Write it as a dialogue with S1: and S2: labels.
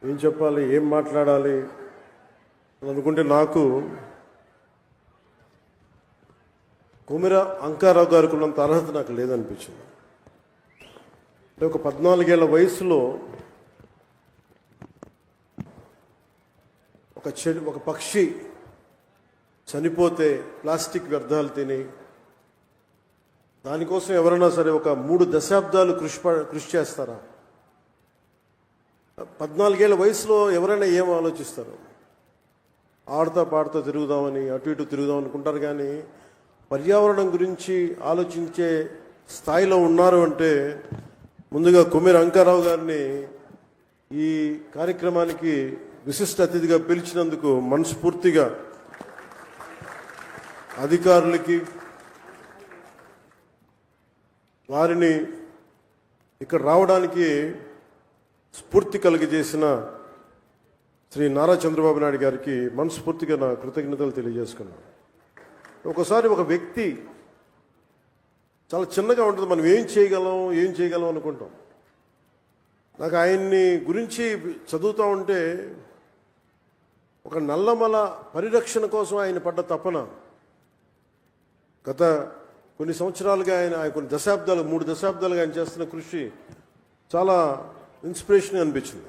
S1: ఏం చెప్పాలి, ఏం మాట్లాడాలి అని అనుకుంటే నాకు కొమిర అంకారావు గారికి ఉన్నంత అర్హత నాకు లేదనిపించింది. అంటే ఒక 14 ఏళ్ల వయసులో ఒక పక్షి చనిపోతే ప్లాస్టిక్ వ్యర్థాలు తిని దానికోసం ఎవరైనా సరే ఒక 3 దశాబ్దాలు కృషి చేస్తారా? 14 ఏళ్ల వయసులో ఎవరైనా ఏం ఆలోచిస్తారు? ఆడుతా పాడుతూ తిరుగుదామని, అటు ఇటు తిరుగుదాం అనుకుంటారు. కానీ పర్యావరణం గురించి ఆలోచించే స్థాయిలో ఉన్నారు అంటే ముందుగా కొమిర అంకారావు గారిని ఈ కార్యక్రమానికి విశిష్ట అతిథిగా పిలిచినందుకు మనస్ఫూర్తిగా అధికారులకి, వారిని ఇక్కడ రావడానికి స్ఫూర్తి కలిగజేసిన శ్రీ నారా చంద్రబాబు నాయుడు గారికి మనస్ఫూర్తిగా నా కృతజ్ఞతలు తెలియజేసుకున్నాను. ఒకసారి ఒక వ్యక్తి చాలా చిన్నగా ఉంటుంది, మనం ఏం చేయగలం అనుకుంటాం. నాకు ఆయన్ని గురించి చదువుతూ ఉంటే ఒక నల్లమల పరిరక్షణ కోసం ఆయన పడ్డ తపన, గత కొన్ని సంవత్సరాలుగా ఆయన కొన్ని దశాబ్దాలు 3 దశాబ్దాలుగా ఆయన చేస్తున్న కృషి చాలా ఇన్స్పిరేషన్ అనిపించింది.